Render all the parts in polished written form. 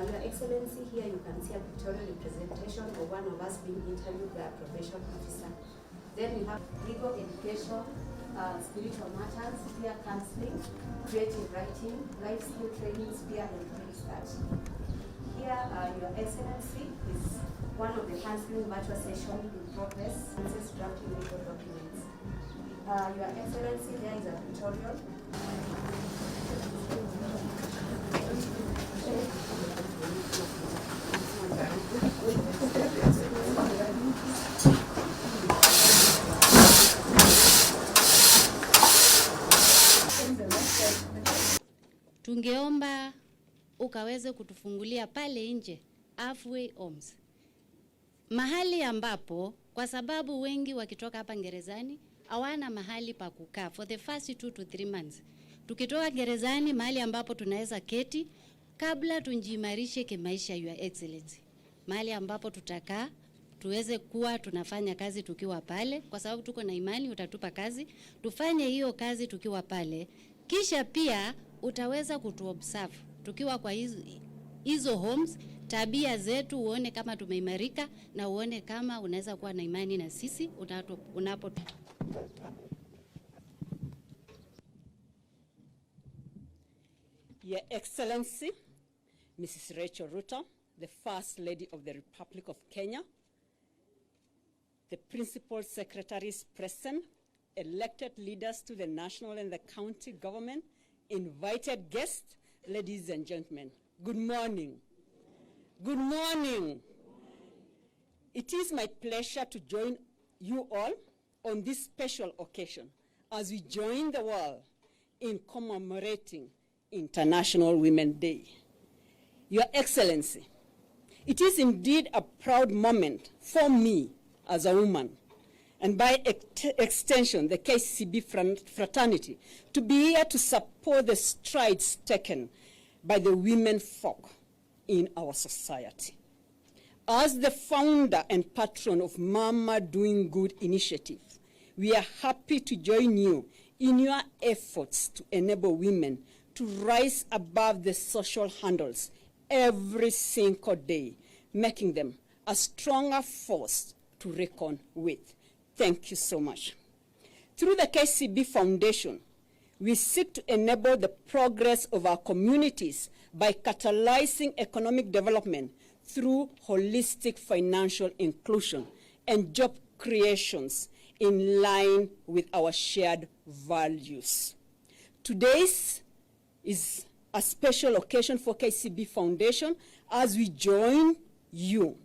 Your Excellency, here you can see a pictorial representation of one of us being interviewed by a probation officer. Then we have legal education, spiritual matters, peer counseling, creative writing, life skill training, peer and research. Here, Your Excellency, is one of the counseling virtual sessions in progress, drafting legal documents. Your Excellency, there is a pictorial. Tungeomba ukaweze kutufungulia pale nje halfway homes, mahali ambapo kwa sababu wengi wakitoka hapa gerezani hawana mahali pa kukaa for the first 2 to 3 months. Tukitoka gerezani mahali ambapo tunaweza keti kabla tunjimarishe kimaisha, Your Excellency, mahali ambapo tutakaa tuweze kuwa tunafanya kazi tukiwa pale, kwa sababu tuko na imani utatupa kazi tufanye hiyo kazi tukiwa pale. Kisha pia utaweza kutuobserve tukiwa kwa hizo homes, tabia zetu, uone kama tumeimarika na uone kama unaweza kuwa na imani na sisi unapo. Your Excellency, Mrs. Racheal Ruto, the First Lady of the Republic of Kenya, the Principal Secretaries present, elected leaders to the national and the county government, invited guests, ladies and gentlemen, good morning. Good morning. It is my pleasure to join you all on this special occasion as we join the world in commemorating International Women's Day. Your Excellency, it is indeed a proud moment for me as a woman, and by extension, the KCB fraternity, to be here to support the strides taken by the women folk in our society. As the founder and patron of Mama Doing Good initiative, we are happy to join you in your efforts to enable women to rise above the social hurdles every single day, making them a stronger force to reckon with. Thank you so much. Through the KCB Foundation, we seek to enable the progress of our communities by catalyzing economic development through holistic financial inclusion and job creations in line with our shared values. Today's is a special occasion for KCB Foundation as we join you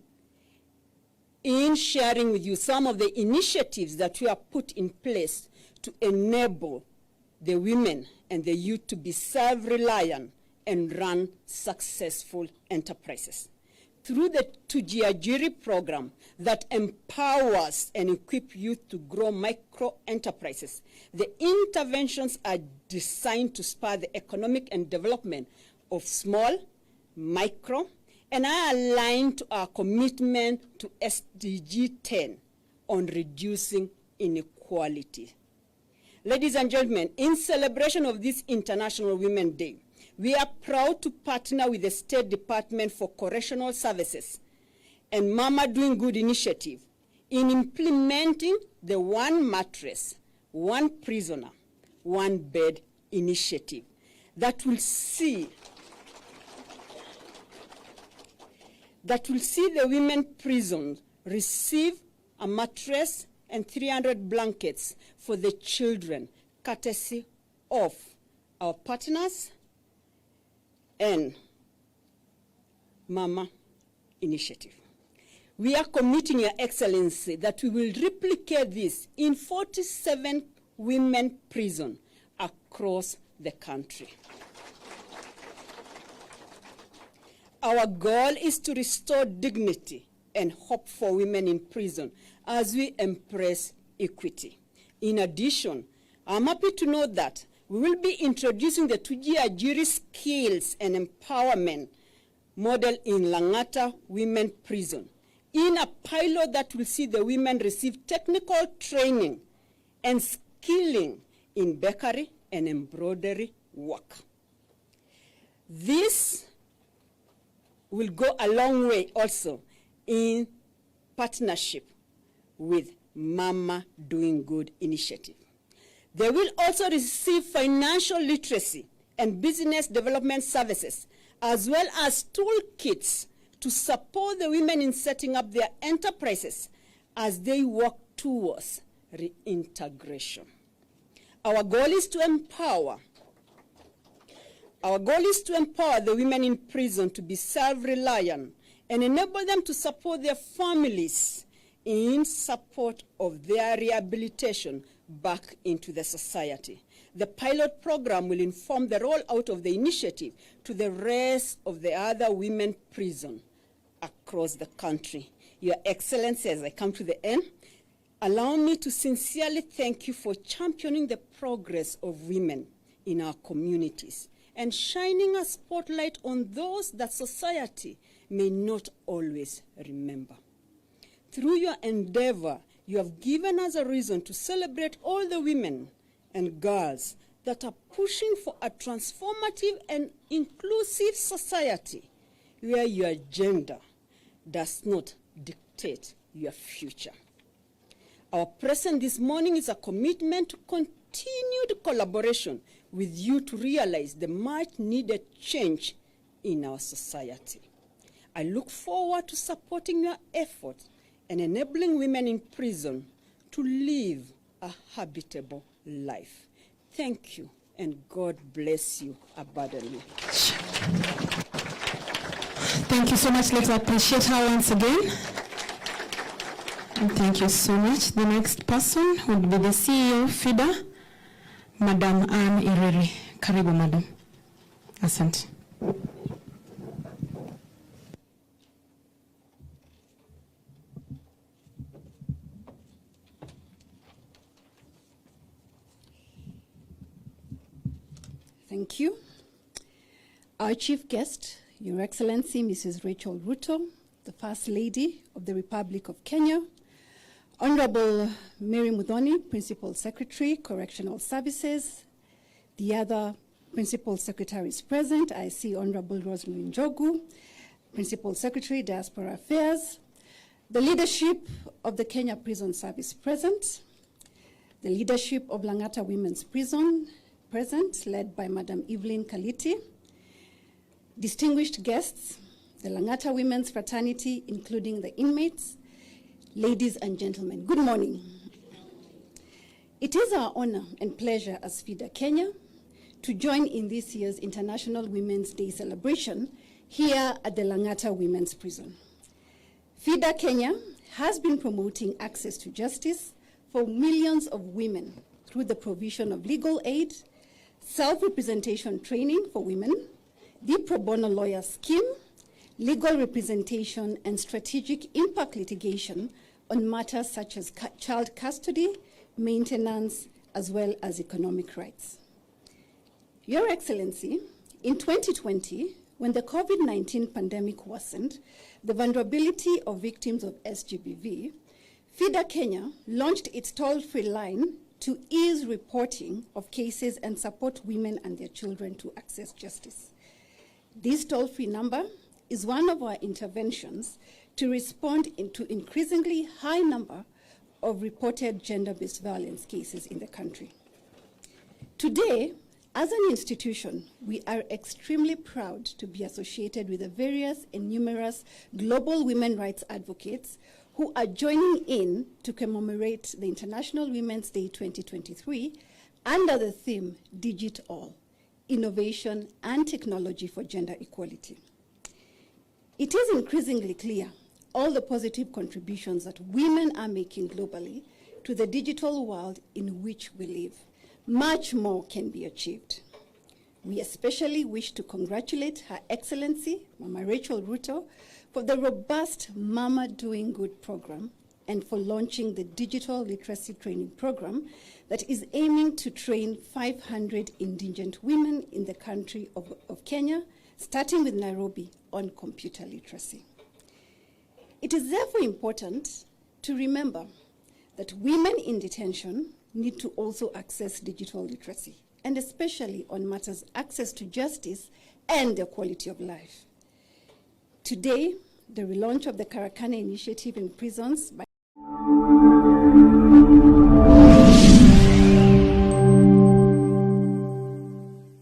in sharing with you some of the initiatives that we have put in place to enable the women and the youth to be self-reliant and run successful enterprises. Through the Tujiajiri program that empowers and equips youth to grow micro-enterprises, the interventions are designed to spur the economic and development of small, micro, and are aligned to our commitment to SDG 10 on reducing inequality. Ladies and gentlemen, in celebration of this International Women's Day, we are proud to partner with the State Department for Correctional Services and Mama Doing Good initiative in implementing the One Mattress, One Prisoner, One Bed initiative that will see the women prisons receive a mattress and 300 blankets for the children, courtesy of our partners and Mama initiative. We are committing, Your Excellency, that we will replicate this in 47 women prisons across the country. Our goal is to restore dignity and hope for women in prison as we embrace equity. In addition, I'm happy to note that we will be introducing the Tujiajiri Skills and Empowerment model in Lang'ata Women Prison, in a pilot that will see the women receive technical training and skilling in bakery and embroidery work. This will go a long way also in partnership with Mama Doing Good initiative. They will also receive financial literacy and business development services, as well as toolkits to support the women in setting up their enterprises as they work towards reintegration. Our goal is to empower the women in prison to be self-reliant and enable them to support their families in support of their rehabilitation back into the society. The pilot program will inform the rollout of the initiative to the rest of the other women prisons across the country. Your Excellency, as I come to the end, allow me to sincerely thank you for championing the progress of women in our communities and shining a spotlight on those that society may not always remember. Through your endeavor, you have given us a reason to celebrate all the women and girls that are pushing for a transformative and inclusive society where your gender does not dictate your future. Our presence this morning is a commitment to continued collaboration with you to realize the much needed change in our society. I look forward to supporting your efforts and enabling women in prison to live a habitable life. Thank you, and God bless you abundantly. Thank you so much. Let's appreciate her once again. And thank you so much. The next person would be the CEO of FIDA, Madam Anne Ireri. Karibu, Madam. Asante. Thank you. Our chief guest, Your Excellency Mrs. Racheal Ruto, the First Lady of the Republic of Kenya, Honorable Mary Muthoni, Principal Secretary, Correctional Services, the other Principal Secretaries present. I see Honorable Rosemary Njogu, Principal Secretary, Diaspora Affairs, the leadership of the Kenya Prison Service present, the leadership of Lang'ata Women's Prison present, led by Madam Evelyn Kaliti, distinguished guests, the Lang'ata Women's Fraternity, including the inmates, ladies and gentlemen, good morning. It is our honor and pleasure as FIDA Kenya to join in this year's International Women's Day celebration here at the Lang'ata Women's Prison. FIDA Kenya has been promoting access to justice for millions of women through the provision of legal aid, self-representation training for women, the pro bono lawyer scheme, legal representation, and strategic impact litigation on matters such as child custody, maintenance, as well as economic rights. Your Excellency, in 2020, when the COVID-19 pandemic worsened the vulnerability of victims of SGBV, FIDA Kenya launched its toll-free line to ease reporting of cases and support women and their children to access justice. This toll-free number is one of our interventions to respond to increasingly high number of reported gender-based violence cases in the country. Today, as an institution, we are extremely proud to be associated with the various and numerous global women rights advocates who are joining in to commemorate the International Women's Day 2023 under the theme Digit All, Innovation and Technology for Gender Equality. It is increasingly clear all the positive contributions that women are making globally to the digital world in which we live. Much more can be achieved. We especially wish to congratulate Her Excellency, Mama Racheal Ruto, for the robust Mama Doing Good program and for launching the digital literacy training program that is aiming to train 500 indigent women in the country of Kenya, starting with Nairobi, on computer literacy. It is therefore important to remember that women in detention need to also access digital literacy, and especially on matters access to justice and their quality of life. Today, the relaunch of the Karakana initiative in prisons by